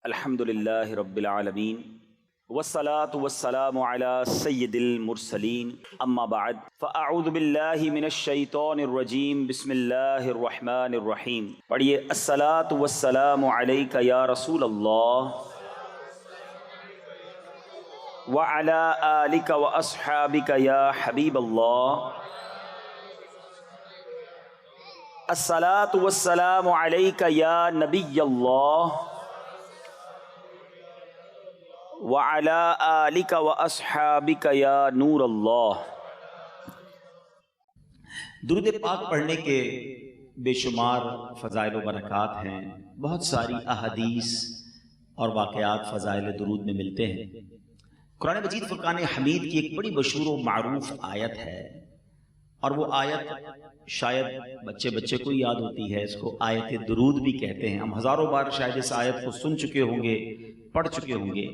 الحمدللہ رب العالمین والصلاة والسلام علی سید المرسلین اما بعد فاعوذ باللہ من الشیطان الرجیم بسم اللہ الرحمن الرحیم۔ پڑھیے الصلاة والسلام علیک یا رسول اللہ وعلی آلک واصحابک یا حبیب اللہ۔ الصلاة والسلام علیک یا نبی اللہ وعلی آلک واصحابک یا نور اللہ۔ درود پاک پڑھنے کے بے شمار فضائل و برکات ہیں، بہت ساری احادیث اور واقعات فضائل درود میں ملتے ہیں۔ قرآن مجید فرقان حمید کی ایک بڑی مشہور و معروف آیت ہے، اور وہ آیت شاید بچے کو یاد ہوتی ہے، اس کو آیت درود بھی کہتے ہیں۔ ہم ہزاروں بار شاید اس آیت کو سن چکے ہوں گے، پڑھ چکے ہوں گے،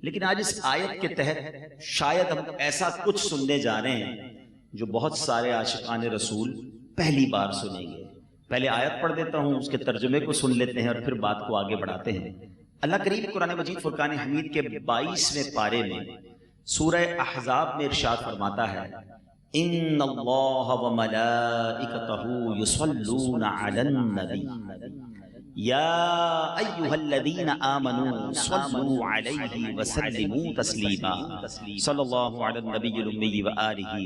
لیکن آج اس آیت کے تحت شاید ہم ایسا کچھ سننے جا رہے ہیں جو بہت سارے عاشقان رسول پہلی بار سنیں گے۔ پہلے آیت پڑھ دیتا ہوں، اس کے ترجمے کو سن لیتے ہیں اور پھر بات کو آگے بڑھاتے ہیں۔ اللہ کریم قرآن مجید فرقان حمید کے 22ویں پارے میں سورہ احزاب میں ارشاد فرماتا ہے، ان اللہ وملائکتہ یصلون علی النبی یا ایہا الذین آمنوا صلوا علیہ وسلموا تسلیما صلی اللہ علی النبی الامی وآلہ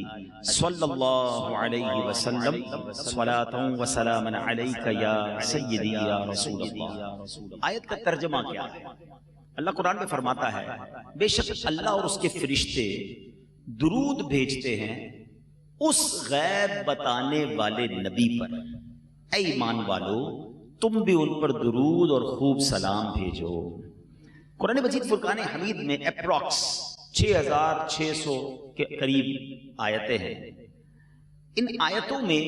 صلی اللہ علیہ وسلم صلاۃ وسلام علیک یا سیدی یا رسول اللہ۔ آیت کا ترجمہ کیا ہے؟ اللہ قرآن میں فرماتا ہے، بے شک اللہ اور اس کے فرشتے درود بھیجتے ہیں اس غیب بتانے والے نبی پر۔ اے ایمان والو، تم بھی ان پر درود اور خوب سلام بھیجو۔ قرآن مجید فرقان حمید میں اپروکس 6600 کے قریب آیتیں ہیں۔ ان آیتوں میں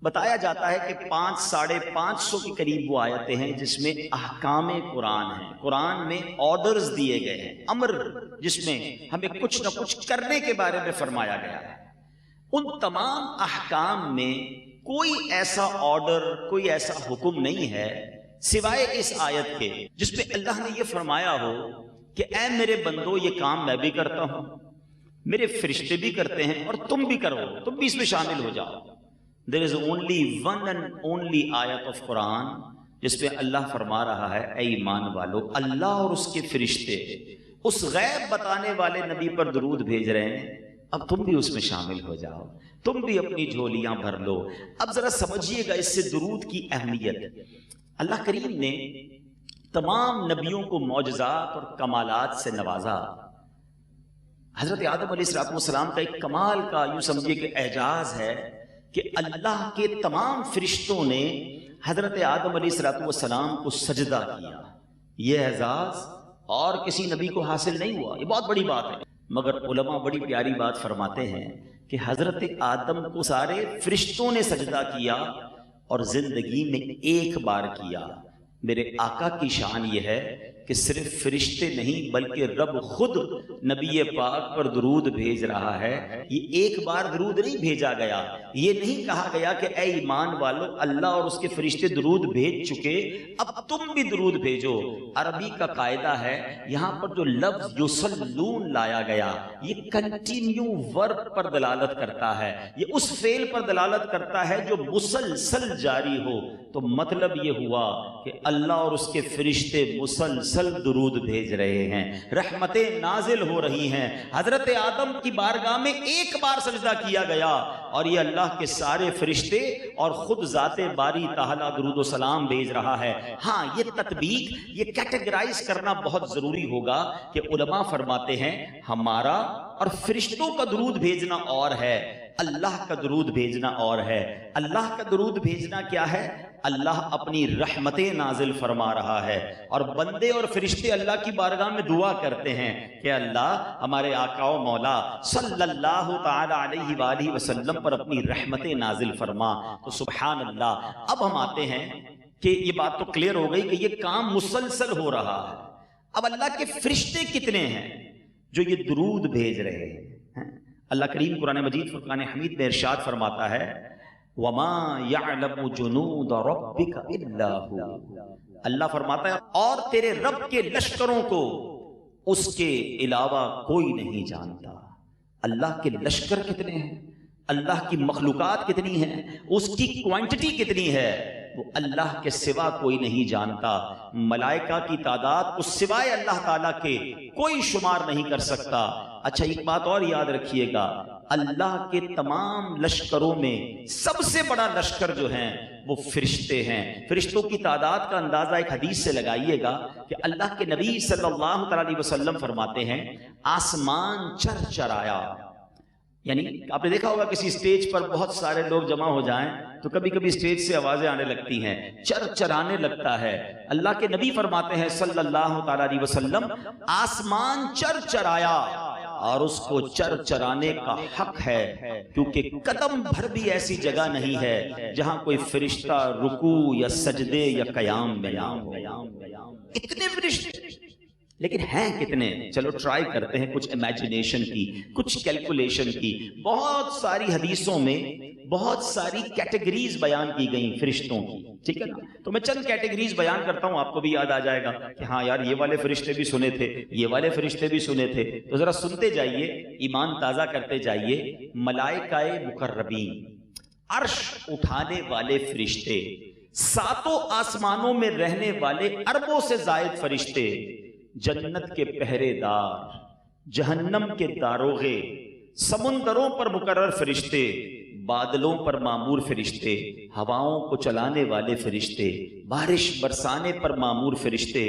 بتایا جاتا ہے کہ 500-550 کے قریب وہ آیتیں ہیں جس میں احکام قرآن ہیں، قرآن میں آرڈرز دیے گئے ہیں، امر جس میں ہمیں کچھ نہ کچھ کرنے کے بارے میں فرمایا گیا ہے۔ ان تمام احکام میں کوئی ایسا آرڈر، کوئی ایسا حکم نہیں ہے سوائے اس آیت کے جس میں اللہ نے یہ فرمایا ہو کہ اے میرے بندو، یہ کام میں بھی کرتا ہوں، میرے فرشتے بھی کرتے ہیں، اور تم بھی کرو، تم بھی اس میں شامل ہو جاؤ۔ There is only one and only آیت of قرآن جس میں اللہ فرما رہا ہے، اے ایمان والو، اللہ اور اس کے فرشتے اس غیب بتانے والے نبی پر درود بھیج رہے ہیں، اب تم بھی اس میں شامل ہو جاؤ، تم بھی اپنی جھولیاں بھر لو۔ اب ذرا سمجھیے گا اس سے درود کی اہمیت۔ اللہ کریم نے تمام نبیوں کو معجزات اور کمالات سے نوازا۔ حضرت آدم علیہ السلام کا ایک کمال کا یوں سمجھیے کہ اعجاز ہے کہ اللہ کے تمام فرشتوں نے حضرت آدم علیہ السلام کو سجدہ کیا۔ یہ اعزاز اور کسی نبی کو حاصل نہیں ہوا، یہ بہت بڑی بات ہے۔ مگر علماء بڑی پیاری بات فرماتے ہیں کہ حضرت آدم کو سارے فرشتوں نے سجدہ کیا اور زندگی میں ایک بار کیا۔ میرے آقا کی شان یہ ہے کہ صرف فرشتے نہیں بلکہ رب خود نبی پاک پر درود بھیج رہا ہے۔ یہ ایک بار درود نہیں بھیجا گیا، یہ نہیں کہا گیا کہ اے ایمان والو، اللہ اور اس کے فرشتے درود بھیج چکے، اب تم بھی درود بھیجو۔ عربی کا قاعدہ ہے، یہاں پر جو لفظ یصلون لایا گیا یہ کنٹینیو ورب پر دلالت کرتا ہے، یہ اس فعل پر دلالت کرتا ہے جو مسلسل جاری ہو۔ تو مطلب یہ ہوا کہ اللہ اور اس کے فرشتے مسلسل درود بھیج رہے ہیں، رحمتیں نازل ہو رہی ہیں۔ حضرت آدم کی بارگاہ میں ایک بار سجدہ کیا گیا اور یہ اللہ کے سارے فرشتے اور خود ذات باری تعالیٰ درود و سلام بھیج رہا ہے۔ ہاں، یہ تطبیق، یہ کیٹیگرائز کرنا بہت ضروری ہوگا کہ علماء فرماتے ہیں ہمارا اور فرشتوں کا درود بھیجنا اور ہے، اللہ کا درود بھیجنا اور ہے۔ اللہ کا درود بھیجنا کیا ہے؟ اللہ اپنی رحمتیں نازل فرما رہا ہے، اور بندے اور فرشتے اللہ کی بارگاہ میں دعا کرتے ہیں کہ اللہ ہمارے آقا و مولا صلی اللہ تعالی علیہ وآلہ وسلم پر اپنی رحمتیں نازل فرما۔ تو سبحان اللہ۔ اب ہم آتے ہیں کہ یہ بات تو کلیئر ہو گئی کہ یہ کام مسلسل ہو رہا ہے۔ اب اللہ کے فرشتے کتنے ہیں جو یہ درود بھیج رہے ہیں؟ اللہ کریم قرآن مجید فرقان حمید میں ارشاد فرماتا ہے، وما يعلم جنود ربك الا هو، اللہ فرماتا ہے اور تیرے رب کے لشکروں کو اس کے علاوہ کوئی نہیں جانتا۔ اللہ کے لشکر کتنے ہیں، اللہ کی مخلوقات کتنی ہیں، اس کی کوانٹٹی کتنی ہے، وہ اللہ کے سوا کوئی نہیں جانتا۔ ملائکہ کی تعداد اس سوائے اللہ تعالیٰ کے کوئی شمار نہیں کر سکتا۔ اچھا ایک بات اور یاد رکھیے گا، اللہ کے تمام لشکروں میں سب سے بڑا لشکر جو ہیں وہ فرشتے ہیں۔ فرشتوں کی تعداد کا اندازہ ایک حدیث سے لگائیے گا کہ اللہ کے نبی صلی اللہ علیہ وسلم فرماتے ہیں آسمان چرچرایا، یعنی آپ نے دیکھا ہوگا کسی سٹیج پر بہت سارے لوگ جمع ہو جائیں تو کبھی کبھی سٹیج سے آوازیں آنے لگتی ہیں، چرچرانے لگتا ہے۔ اللہ کے نبی فرماتے ہیں صلی اللہ تعالی علیہ وسلم آسمان چرچرایا، اور اس کو چرچرانے کا حق ہے، کیونکہ قدم بھر بھی ایسی جگہ نہیں ہے جہاں کوئی فرشتہ رکوع یا سجدے یا قیام میں ہو۔ اتنے فرشتے لیکن ہیں کتنے؟ چلو ٹرائی کرتے ہیں کچھ امیجنیشن کی، کچھ کیلکولیشن کی۔ بہت ساری حدیثوں میں بہت ساری کیٹیگریز بیان کی گئیں فرشتوں کی، ٹھیک ہے نا؟ تو میں چند کیٹیگریز بیان کرتا ہوں، آپ کو بھی یاد آ جائے گا کہ ہاں یار یہ والے فرشتے بھی سنے تھے، یہ والے فرشتے بھی سنے تھے۔ تو ذرا سنتے جائیے، ایمان تازہ کرتے جائیے۔ ملائکہ مقربین، عرش اٹھانے والے فرشتے، ساتوں آسمانوں میں رہنے والے اربوں سے زائد فرشتے، جنت کے پہرے دار، جہنم کے داروغے، سمندروں پر مقرر فرشتے، بادلوں پر مامور فرشتے، ہواؤں کو چلانے والے فرشتے، بارش برسانے پر مامور فرشتے،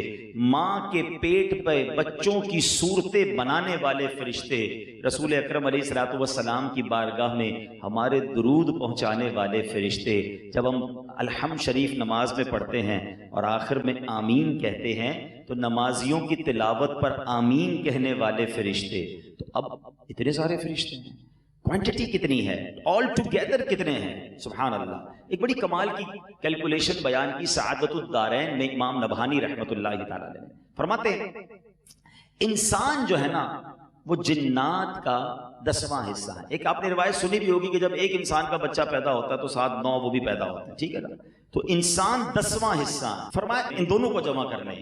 ماں کے پیٹ پہ بچوں کی صورتیں بنانے والے فرشتے، رسول اکرم علیہ الصلوۃ والسلام کی بارگاہ میں ہمارے درود پہنچانے والے فرشتے۔ جب ہم الحمد شریف نماز میں پڑھتے ہیں اور آخر میں آمین کہتے ہیں تو نمازیوں کی تلاوت پر آمین کہنے والے فرشتے۔ تو اب اتنے سارے فرشتے ہیں، کوانٹٹی کتنی ہے، آل ٹوگیدر کتنے ہیں؟ سبحان اللہ۔ ایک بڑی کمال کی کیلکولیشن بیان کی سعادت الدارین میں امام نبہانی رحمۃ اللہ تعالی علیہ فرماتے ہیں انسان جو ہے نا وہ جنات کا 10واں حصہ ہے۔ ایک آپ نے روایت سنی بھی ہوگی کہ جب ایک انسان کا بچہ پیدا ہوتا ہے تو 7-9 وہ بھی پیدا ہوتے ہیں، ٹھیک ہے نا؟ تو انسان 10واں حصہ ہے۔ فرمایا ان دونوں کو جمع کر لیں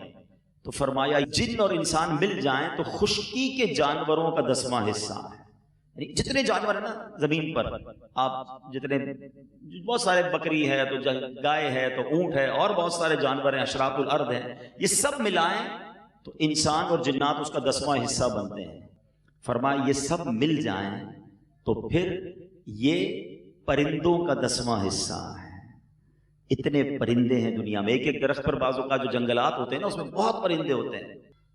تو فرمایا جن اور انسان مل جائیں تو خشکی کے جانوروں کا 10واں حصہ ہے۔ جتنے جانور ہیں نا زمین پر، آپ جتنے بہت سارے بکری ہے تو گائے ہے تو اونٹ ہے اور بہت سارے جانور ہیں، اشراف الارض ہیں، یہ سب ملائیں تو انسان اور جنات اس کا 10واں حصہ بنتے ہیں۔ فرمایا یہ سب مل جائیں تو پھر یہ پرندوں کا 10واں حصہ ہے۔ اتنے پرندے ہیں دنیا میں، ایک ایک درخت پر بعضوں کا جو جنگلات ہوتے ہیں نا اس میں بہت پرندے ہوتے ہیں۔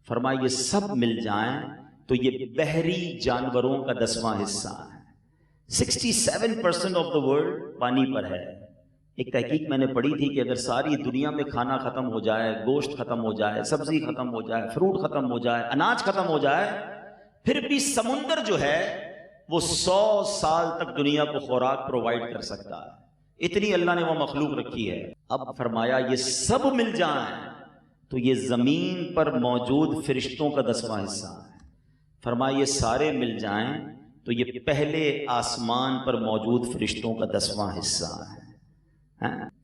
فرمایا یہ سب مل جائیں تو یہ بحری جانوروں کا 10واں حصہ ہے۔ 67% آف دا ورلڈ پانی پر ہے۔ ایک تحقیق میں نے پڑھی تھی کہ اگر ساری دنیا میں کھانا ختم ہو جائے، گوشت ختم ہو جائے، سبزی ختم ہو جائے، فروٹ ختم ہو جائے، اناج ختم ہو جائے، پھر بھی سمندر جو ہے وہ 100 سال تک دنیا کو خوراک پرووائڈ کر سکتا ہے، اتنی اللہ نے وہ مخلوق رکھی ہے۔ اب فرمایا یہ سب مل جائیں تو یہ زمین پر موجود فرشتوں کا 10واں حصہ ہے۔ فرمایا یہ سارے مل جائیں تو یہ پہلے آسمان پر موجود فرشتوں کا 10واں حصہ ہے۔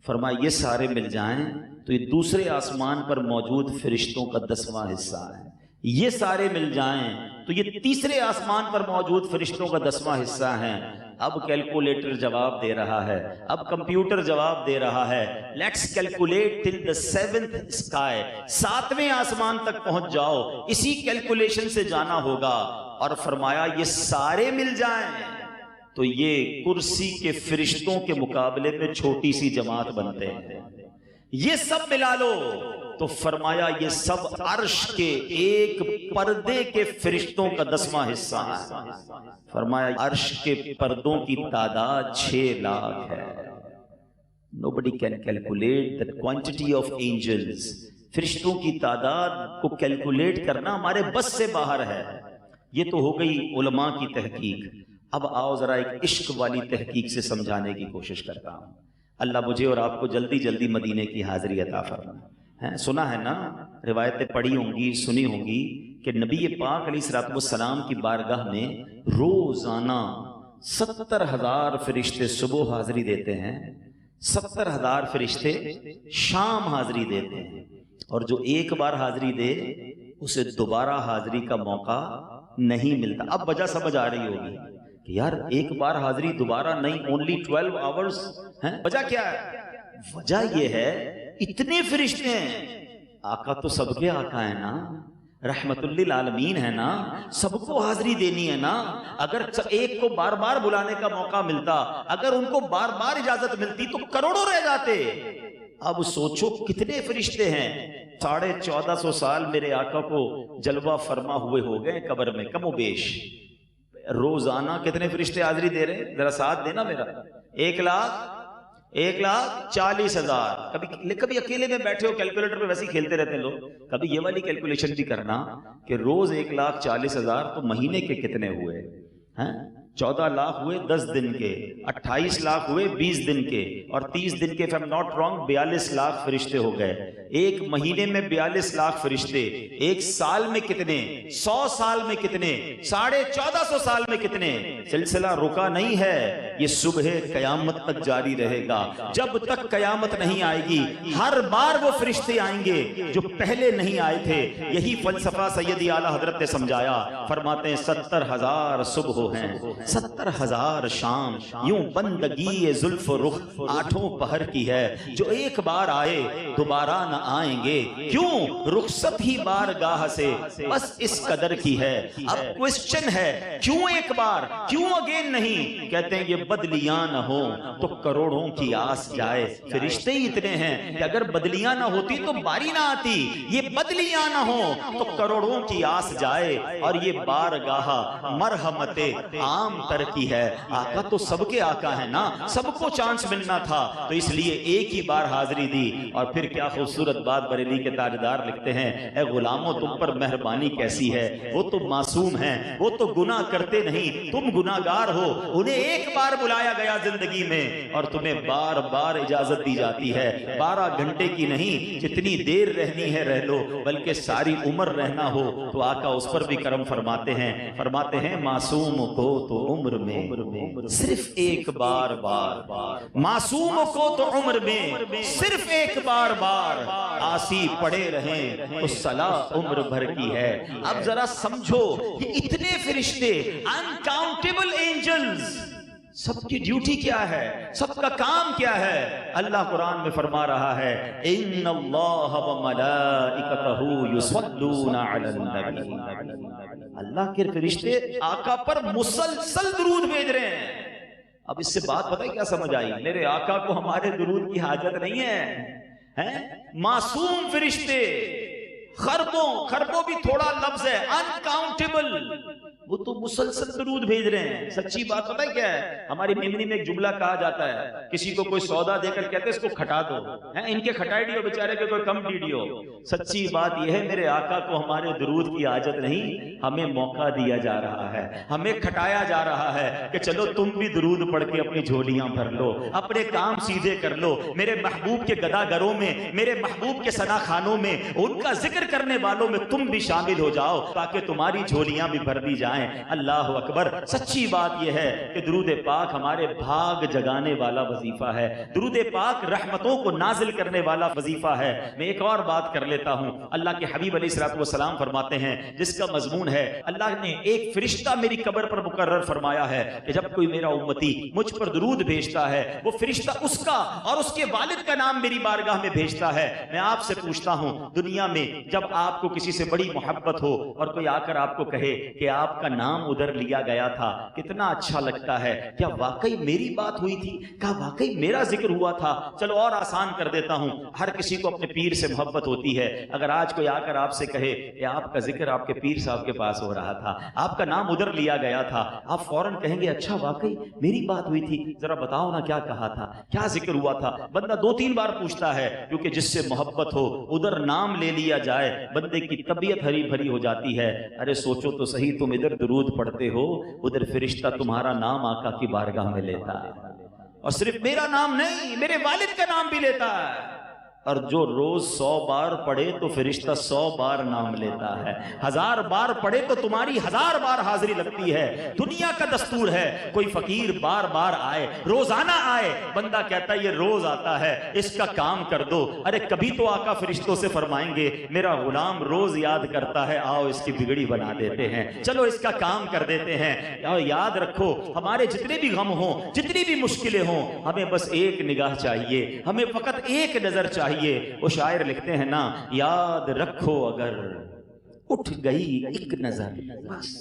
فرمایا یہ سارے مل جائیں تو یہ دوسرے آسمان پر موجود فرشتوں کا 10واں حصہ ہے۔ یہ سارے مل جائیں تو یہ تیسرے آسمان پر موجود فرشتوں کا 10واں حصہ ہے۔ اب کیلکولیٹر جواب دے رہا ہے، اب کمپیوٹر جواب دے رہا ہے، let's calculate till the 7th sky, 7ویں آسمان تک پہنچ جاؤ، اسی کیلکولیشن سے جانا ہوگا۔ اور فرمایا یہ سارے مل جائیں تو یہ کرسی کے فرشتوں کے مقابلے میں چھوٹی سی جماعت بنتے ہیں۔ یہ سب ملا لو تو فرمایا یہ سب عرش کے ایک پردے کے فرشتوں کا 10واں حصہ ہے۔ فرمایا عرش کے پردوں کی تعداد 6 لاکھ ہے۔ Nobody can calculate the quantity of angels۔ فرشتوں کی تعداد کو کیلکولیٹ کرنا ہمارے بس سے باہر ہے۔ یہ تو ہو گئی علماء کی تحقیق۔ اب آؤ ذرا ایک عشق والی تحقیق سے سمجھانے کی کوشش کرتا ہوں۔ اللہ مجھے اور آپ کو جلدی جلدی مدینے کی حاضری عطا فرمائے۔ سنا ہے نا، روایتیں پڑھی ہوں گی، سنی ہوں گی کہ نبی پاک علیہ الصلوۃ والسلام کی بارگاہ میں روزانہ 70,000 فرشتے صبح حاضری دیتے ہیں، 70,000 فرشتے شام حاضری دیتے ہیں، اور جو ایک بار حاضری دے اسے دوبارہ حاضری کا موقع نہیں ملتا۔ اب وجہ سمجھ آ رہی ہوگی کہ یار ایک بار حاضری دوبارہ نہیں، اونلی 12 آورز ہیں، وجہ کیا ہے؟ وجہ یہ ہے اتنے فرشتے ہیں، آقا تو سب کے آقا ہے نا، رحمت للعالمین ہے نا، سب کو حاضری دینی ہے نا۔ اگر ایک کو بار بار بلانے کا موقع ملتا، اگر ان کو بار بار اجازت ملتی تو کروڑوں رہ جاتے۔ اب سوچو کتنے فرشتے ہیں، 1450 سال میرے آقا کو جلوہ فرما ہوئے ہو گئے قبر میں کم و بیش، روزانہ کتنے فرشتے حاضری دے رہے ہیں؟ ذرا ساتھ دینا میرا۔ 1,40,000۔ کبھی اکیلے میں بیٹھے ہو کیلکولیٹر پہ ویسے ہی کھیلتے رہتے ہیں لوگ، کبھی یہ والی کیلکولیشن بھی کرنا کہ روز 1,40,000 تو مہینے کے کتنے ہوئے ہیں؟ 14 لاکھ ہوئے 10 دن کے، 28 لاکھ ہوئے 20 دن کے، اور 30 دن کے if I'm not wrong 42 lakh فرشتے ہو گئے۔ ایک مہینے میں 42 لاکھ فرشتے، ایک سال میں کتنے؟ 100 سال میں کتنے؟ 1450 سال میں کتنے؟ سلسلہ رکا نہیں ہے، یہ صبح قیامت تک جاری رہے گا۔ جب تک قیامت نہیں آئے گی ہر بار وہ فرشتے آئیں گے جو پہلے نہیں آئے تھے۔ یہی فلسفہ سیدی اعلیٰ حضرت نے سمجھایا، فرماتے ہیں 70,000 صبح ہیں، 70,000 شام، یوں بندگی زلف و رخ 8 پہر کی ہے، جو ایک بار آئے دوبارہ نہ آئیں گے، کیوں؟ رخصت ہی بارگاہ سے بس اس قدر کی ہے۔ اب کوئسچن ہے کیوں ایک بار، کیوں اگین نہیں؟ کہتے ہیں یہ بدلیاں نہ ہو تو کروڑوں کی آس جائے۔ فرشتے ہی اتنے ہیں کہ اگر بدلیاں نہ ہوتی تو باری نہ آتی، یہ بدلیاں نہ ہو تو کروڑوں کی آس جائے۔ اور یہ بارگاہ مرحمت عام ترکی ہے، آقا تو سب کے آقا ہے نا، سب کو چانس ملنا تھا، تو اس لیے ایک ہی بار حاضری دی۔ اور پھر کیا خوبصورت بات بریلی کے تاجدار لکھتے ہیں، اے غلاموں تم پر مہربانی کیسی ہے، وہ تو معصوم ہیں، وہ تو گناہ کرتے نہیں، تم گناہگار ہو، انہیں ایک بار بلایا گیا زندگی میں اور تمہیں بار بار اجازت دی جاتی ہے۔ 12 گھنٹے کی نہیں، جتنی دیر رہنی ہے رہ لو، بلکہ ساری عمر رہنا ہو تو آقا اس پر بھی کرم فرماتے ہیں معصوم کو تو عمر میں صرف ایک بار معصوم کو تو عمر میں صرف ایک بار آسی پڑے رہیں تو صلاح عمر بھر کی ہے۔ اب ذرا سمجھو یہ اتنے فرشتے، انکاؤنٹیبل اینجلز، سب کی ڈیوٹی کیا ہے، سب کا کام کیا ہے؟ اللہ قرآن میں فرما رہا ہے ان اللہ وملائکتہ یصلون علی النبی، اللہ کے فرشتے آقا پر مسلسل درود بھیج رہے ہیں۔ اب اس سے بات پتہ ہے کیا سمجھ آئی؟ میرے آقا کو ہمارے درود کی حاجت نہیں ہے، معصوم فرشتے، خربوں بھی تھوڑا لفظ ہے، انکاؤنٹیبل، وہ تو مسلسل درود بھیج رہے ہیں۔ سچی بات پتہ ہے کیا ہے؟ ہماری میمنی میں ایک جملہ کہا جاتا ہے، کسی کو کوئی سودا دے کر کہتے ہیں اس کو کھٹا دو، ان کے کھٹائی ڈیو بیچارے کے کوئی کم ڈیو۔ سچی بات یہ ہے میرے آقا کو ہمارے درود کی حاجت نہیں، ہمیں موقع دیا جا رہا ہے، ہمیں کھٹایا جا رہا ہے کہ چلو تم بھی درود پڑھ کے اپنی جھولیاں بھر لو، اپنے کام سیدھے کر لو، میرے محبوب کے گداگروں میں، میرے محبوب کے ثنا خانوں میں، ان کا ذکر کرنے والوں میں تم بھی شامل ہو جاؤ تاکہ تمہاری جھولیاں بھی بھر دی جائیں۔ اللہ اکبر۔ سچی بات یہ ہے کہ درود پاک ہمارے بھاگ جگانے والا وظیفہ ہے، درود پاک رحمتوں کو نازل کرنے والا وظیفہ ہے۔ میں ایک اور بات کر لیتا ہوں، اللہ کے حبیب علیہ الصلوۃ والسلام فرماتے ہیں جس کا مضمون ہے اللہ نے ایک فرشتہ میری قبر پر مقرر فرمایا ہے کہ جب کوئی میرا امتی مجھ پر درود بھیجتا ہے وہ فرشتہ اس کا اور اس کے والد کا نام میری بارگاہ میں بھیجتا ہے۔ میں آپ سے پوچھتا ہوں دنیا میں جب آپ کو کسی سے بڑی محبت ہو اور کوئی آ کر آپ کو کہے کہ آپ کا نام ادھر لیا گیا تھا، کتنا اچھا لگتا ہے؟ کیا واقعی میری بات ہوئی تھی؟ کیا واقعی میرا ذکر ہوا تھا؟ چلو اور آسان کر دیتا ہوں، ہر کسی کو اپنے پیر سے محبت ہوتی ہے۔ اگر آج کوئی آ کر آپ سے کہے کہ آپ کا ذکر آپ کے پیر صاحب کے پاس ہو رہا تھا، آپ کا نام ادھر لیا گیا تھا، آپ فوراً کہیں گے اچھا واقعی میری بات ہوئی تھی، ذرا بتاؤ نا کیا کہا تھا، کیا ذکر ہوا تھا؟ بندہ 2-3 بار پوچھتا ہے کیونکہ جس سے محبت ہو ادھر نام لے لیا جائے بندے کی طبیعت ہری بھری ہو جاتی ہے۔ ارے سوچو تو صحیح، تم ادھر درود پڑھتے ہو، ادھر فرشتہ تمہارا نام آقا کی بارگاہ میں لیتا ہے، اور صرف میرا نام نہیں میرے والد کا نام بھی لیتا ہے۔ اور جو روز 100 بار پڑھے تو فرشتہ 100 بار نام لیتا ہے، 1000 بار پڑھے تو تمہاری 1000 بار حاضری لگتی ہے۔ دنیا کا دستور ہے کوئی فقیر بار بار آئے، روزانہ آئے، بندہ کہتا ہے یہ روز آتا ہے، اس کا کام کر دو۔ ارے کبھی تو آقا فرشتوں سے فرمائیں گے میرا غلام روز یاد کرتا ہے، آؤ اس کی بگڑی بنا دیتے ہیں، چلو اس کا کام کر دیتے ہیں۔ اور یاد رکھو ہمارے جتنے بھی غم ہوں، جتنی بھی مشکلیں ہوں، ہمیں بس ایک نگاہ چاہیے، ہمیں فقط ایک نظر چاہیے۔ وہ شاعر لکھتے ہیں نا، یاد رکھو اگر اٹھ گئی ایک نظر، بس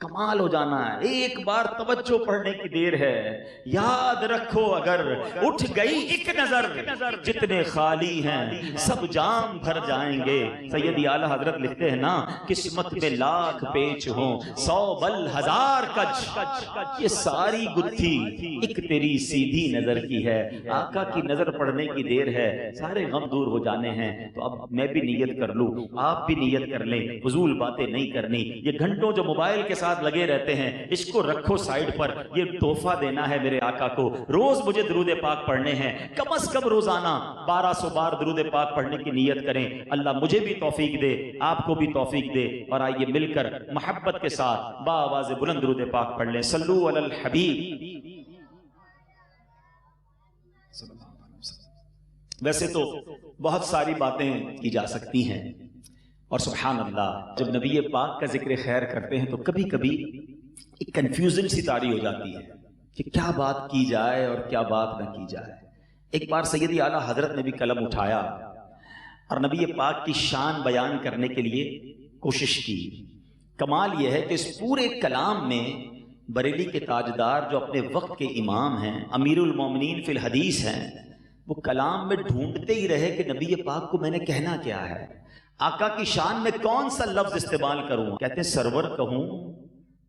کمال ہو جانا ہے، ایک بار توجہ پڑھنے کی دیر ہے۔ یاد رکھو اگر اٹھ گئی ایک نظر، جتنے خالی ہیں سب جام بھر جائیں گے۔ سیدی اعلیٰ حضرت لکھتے ہیں نا، قسمت میں لاکھ پیچ ہوں 100 بل 1000 کج، یہ ساری گتھی ایک تیری سیدھی نظر کی ہے۔ آقا کی نظر پڑھنے کی دیر ہے، سارے غم دور ہو جانے ہیں۔ تو اب میں بھی نیت کر لوں، آپ بھی نیت کر لیں، فضول باتیں نہیں کرنی۔ یہ گھنٹوں جو موبائل کے ساتھ لگے رہتے ہیں اس کو رکھو سائیڈ پر، یہ تحفہ دینا ہے میرے آقا کو۔ روز مجھے درود پاک پڑھنے ہیں، کم از کم روزانہ 1200 بار درود پاک پڑھنے کی نیت کریں۔ اللہ مجھے بھی توفیق دے، آپ کو بھی توفیق دے، اور آئیے مل کر محبت کے ساتھ بآواز بلند درود پاک پڑھ لیں۔ صلو علی الحبیب۔ ویسے تو بہت ساری باتیں کی جا سکتی ہیں، اور سبحان اللہ جب نبی پاک کا ذکر خیر کرتے ہیں تو کبھی کبھی ایک کنفیوژن سی طاری ہو جاتی ہے کہ کیا بات کی جائے اور کیا بات نہ کی جائے۔ ایک بار سیدی اعلیٰ حضرت نے بھی قلم اٹھایا اور نبی پاک کی شان بیان کرنے کے لیے کوشش کی۔ کمال یہ ہے کہ اس پورے کلام میں بریلی کے تاجدار جو اپنے وقت کے امام ہیں، امیر المومنین فی الحدیث ہیں، وہ کلام میں ڈھونڈتے ہی رہے کہ نبی پاک کو میں نے کہنا کیا ہے، آقا کی شان میں کون سا لفظ استعمال کروں۔ کہتے ہیں سرور کہوں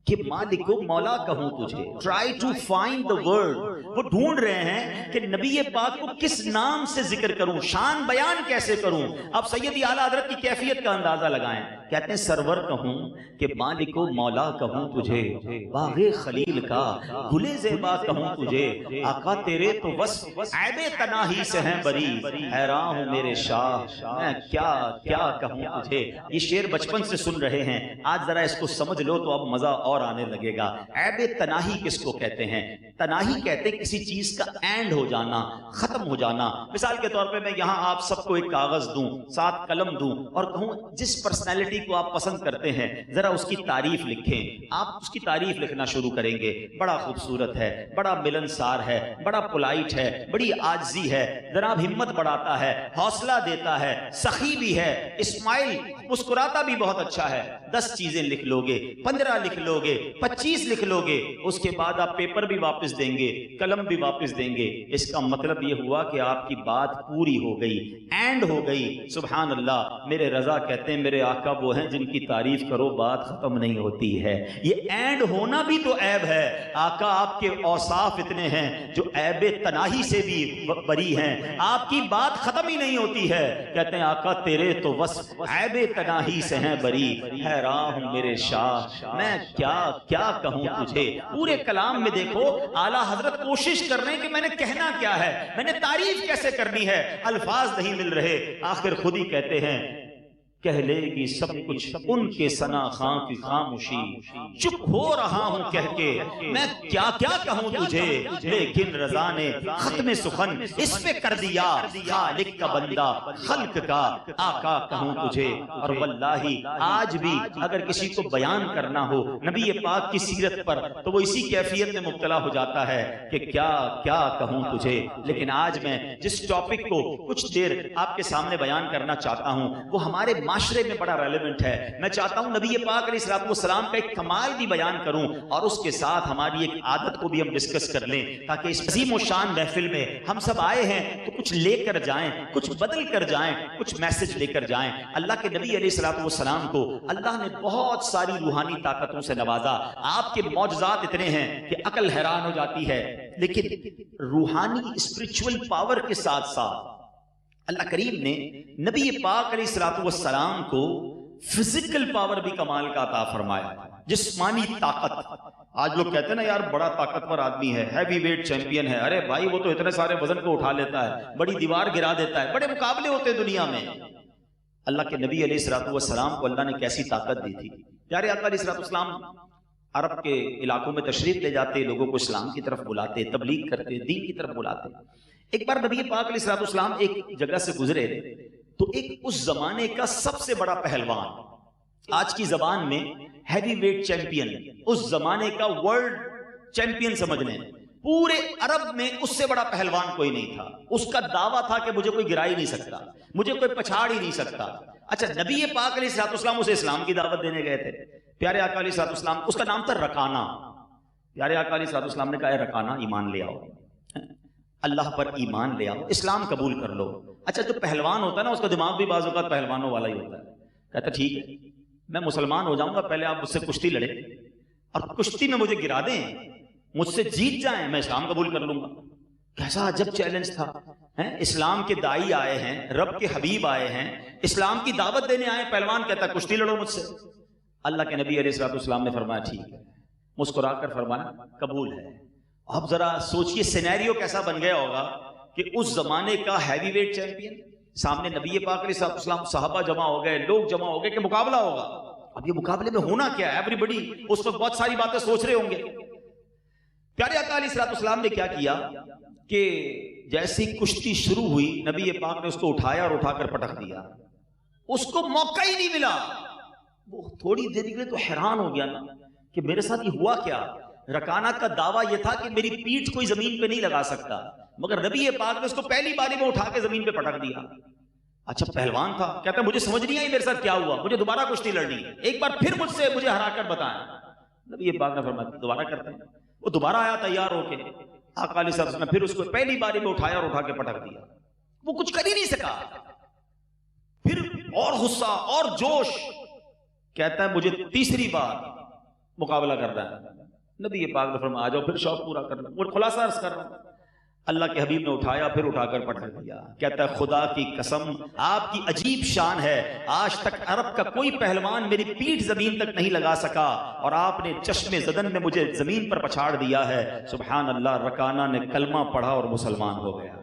کہ مالک و مولا کہوں تجھے، try to find the word. وہ ڈھونڈ رہے ہیں کہ نبی پاک کو کس نام سے ذکر کروں، شان بیان کیسے کروں۔ اب سیدی اعلیٰ حضرت کی کیفیت کا اندازہ لگائیں۔ کہتے ہیں سرور کہوں کہ مالک و مولا کہوں تجھے، باغ خلیل کا گل زیبا کہوں تجھے، آقا تیرے تو وصف عیب تناہی سے ہیں بری، حیران ہوں میرے شاہ میں کیا کیا کہوں تجھے۔ یہ شعر بچپن سے سن رہے ہیں، آج ذرا اس کو سمجھ لو تو اب مزہ اور آنے لگے گا۔ عیب تناہی کس کو کہتے ہیں؟ تناہی کہتے ہیں کسی چیز کا اینڈ ہو جانا، ختم ہو جانا۔ مثال کے طور پہ میں یہاں آپ سب کو ایک کاغذ دوں، ساتھ قلم دوں، اور کہوں جس پرسنالٹی کو آپ پسند کرتے ہیں ذرا اس کی تعریف لکھیں۔ آپ اس کی تعریف لکھنا شروع کریں گے، بڑا خوبصورت ہے، بڑا ملنسار ہے، بڑا پولائٹ ہے، بڑی عاجزی ہے، جناب ہمت بڑھاتا ہے، حوصلہ دیتا ہے، سخی بھی ہے، اسمائل مسکراتا بھی بہت اچھا ہے۔ 10 چیزیں لکھ لو گے، 15 لکھ لو گے، 25 لکھ لو گے، اس کے بعد آپ پیپر بھی واپس دیں گے، قلم بھی واپس دیں گے۔ اس کا مطلب یہ ہوا کہ آپ کی بات پوری ہو گئی، اینڈ ہو گئی۔ سبحان اللہ، میرے رضا کہتے ہیں میرے آقا وہ ہیں جن کی تعریف کرو بات ختم نہیں ہوتی ہے۔ یہ اینڈ ہونا بھی تو عیب ہے۔ آقا آپ کے اوصاف اتنے ہیں جو عیب تناہی سے بھی بری ہیں، آپ کی بات ختم ہی نہیں ہوتی ہے۔ کہتے ہیں آقا تیرے تو وصف عیب تناہی سے ہیں بری، حیران ہوں میرے شاہ میں کیا کیا کہوں تجھے۔ پورے کلام میں دیکھو اعلیٰ حضرت کوشش کر رہے ہیں کہ میں نے کہنا کیا ہے، میں نے تعریف کیسے کرنی ہے، الفاظ نہیں مل رہے۔ آخر خود ہی کہتے ہیں کہہ لے گی سب کچھ ان کے ثنا خاں کی خاموشی، چپ ہو رہا ہوں کہہ کے میں کیا کیا کہوں تجھے، لیکن رضا نے ختم سخن اس پہ کر دیا، خالق کا بندہ خلق کا آقا کہوں تجھے۔ اور واللہ آج بھی اگر کسی کو بیان کرنا ہو نبی پاک کی سیرت پر تو وہ اسی کیفیت میں مبتلا ہو جاتا ہے کہ کیا کیا کہوں تجھے۔ لیکن آج میں جس ٹاپک کو کچھ دیر آپ کے سامنے بیان کرنا چاہتا ہوں وہ ہمارے معاشرے میں بڑا ریلیونٹ ہے۔ میں چاہتا ہوں نبی پاک علیہ الصلوۃ والسلام کا ایک کمال بھی بیان کروں اور اس کے ساتھ ہماری ایک عادت کو بھی ہم ڈسکس کر لیں، تاکہ اس عظیم و شان محفل میں ہم سب آئے ہیں تو کچھ لے کر جائیں، کچھ بدل کر جائیں، کچھ میسج لے کر جائیں۔ اللہ کے نبی علیہ الصلوۃ والسلام کو اللہ نے بہت ساری روحانی طاقتوں سے نوازا، آپ کے معجزات اتنے ہیں کہ عقل حیران ہو جاتی ہے، لیکن روحانی اسپرچول پاور کے ساتھ ساتھ اللہ کریم نے نبی پاک علیہ الصلوۃ والسلام کو فزیکل پاور بھی کمال کا عطا فرمایا، جسمانی طاقت۔ آج لوگ کہتے ہیں نا یار بڑا طاقتور آدمی ہے، ہیوی ویٹ چیمپئن ہے. ارے بھائی وہ تو اتنے سارے وزن کو اٹھا لیتا ہے، بڑی دیوار گرا دیتا ہے. بڑے مقابلے ہوتے ہیں دنیا میں. اللہ کے نبی علیہ الصلوۃ والسلام کو اللہ نے کیسی طاقت دی تھی. پیارے آقا علیہ الصلوۃ والسلام عرب کے علاقوں میں تشریف لے جاتے، لوگوں کو اسلام کی طرف بلاتے، تبلیغ کرتے، دین کی طرف بلاتے. ایک بار نبی پاک علیہ الصلوۃ والسلام ایک جگہ سے گزرے تو ایک اس زمانے کا سب سے بڑا پہلوان، آج کی زبان میں ہیوی ویٹ چیمپئن، اس زمانے کا ورلڈ چیمپئن سمجھ لیں، پورے عرب میں اس سے بڑا پہلوان کوئی نہیں تھا. اس کا دعویٰ تھا کہ مجھے کوئی گرا ہی نہیں سکتا، مجھے کوئی پچھاڑ ہی نہیں سکتا. اچھا نبی پاک علیہ الصلوۃ والسلام اسے اسلام کی دعوت دینے گئے تھے. پیارے آقا علیہ الصلوۃ والسلام، اس کا نام تھا رکانہ. پیارے آقا علیہ الصلوۃ والسلام نے کہا اے رکانہ ایمان لے آؤ، اللہ پر ایمان لے آؤ، اسلام قبول کر لو. اچھا جو پہلوان ہوتا ہے نا اس کا دماغ بھی بعض اوقات پہلوانوں والا ہی ہوتا ہے. کہتا ٹھیک ہے میں مسلمان ہو جاؤں گا، پہلے آپ مجھ سے کشتی لڑیں اور کشتی میں مجھے گرا دیں، مجھ سے جیت جائیں، میں اسلام قبول کر لوں گا. کیسا عجب چیلنج تھا. اسلام کے دائی آئے ہیں، رب کے حبیب آئے ہیں، اسلام کی دعوت دینے آئے، پہلوان کہتا کشتی لڑو مجھ سے. اللہ کے نبی علیہ الصلوۃ والسلام نے فرمایا ٹھیک ہے، مسکرا کر فرمایا قبول ہے. اب ذرا سوچئے سینیریو کیسا بن گیا ہوگا کہ اس زمانے کا ہیوی ویٹ چیمپئن سامنے نبی پاک علیہ الصلوۃ والسلام، صحابہ جمع ہو گئے، لوگ جمع ہو گئے کہ مقابلہ ہوگا. اب یہ مقابلے میں ہونا کیا ہے؟ ایوری بڈی اس وقت بہت ساری باتیں سوچ رہے ہوں گے. پیارے آقا علیہ الصلوۃ والسلام نے کیا کیا کہ جیسی کشتی شروع ہوئی نبی پاک نے اس کو اٹھایا اور اٹھا کر پٹک دیا. اس کو موقع ہی نہیں ملا. وہ تھوڑی دیر کے لیے تو حیران ہو گیا نا کہ میرے ساتھ یہ ہوا کیا. رکانہ کا دعویٰ یہ تھا کہ میری پیٹھ کوئی زمین پہ نہیں لگا سکتا، مگر نبی پاک نے اس کو پہلی باری میں اٹھا کے زمین پہ پٹک دیا. اچھا پہلوان تھا، کہتا مجھے سمجھ نہیں آئی میرے ساتھ کیا ہوا، مجھے دوبارہ کشتی لڑنی ہے، ایک بار پھر مجھ سے مجھے ہرا کر بتائیں. نبی پاک نے فرمایا دوبارہ کرتے ہیں. وہ دوبارہ آیا تیار ہو کے. آقا علیہ السلام نے پھر اس کو پہلی باری میں اٹھایا اور اٹھا کے پٹک دیا. وہ کچھ کر ہی نہیں سکا. پھر اور غصہ اور جوش، کہتا ہے مجھے تیسری بار مقابلہ کرنا ہے. نبی پاک نے فرمایا آ جاؤ پھر شوق پورا کر لو. وہ خلاصہ عرض کر رہا ہوں. اللہ کے حبیب نے اٹھایا پھر اٹھا کر پٹک دیا. کہتا ہے خدا کی قسم آپ کی عجیب شان ہے، آج تک عرب کا کوئی پہلوان میری پیٹھ زمین تک نہیں لگا سکا اور آپ نے چشم زدن میں مجھے زمین پر پچھاڑ دیا ہے. سبحان اللہ. رکانہ نے کلمہ پڑھا اور مسلمان ہو گیا.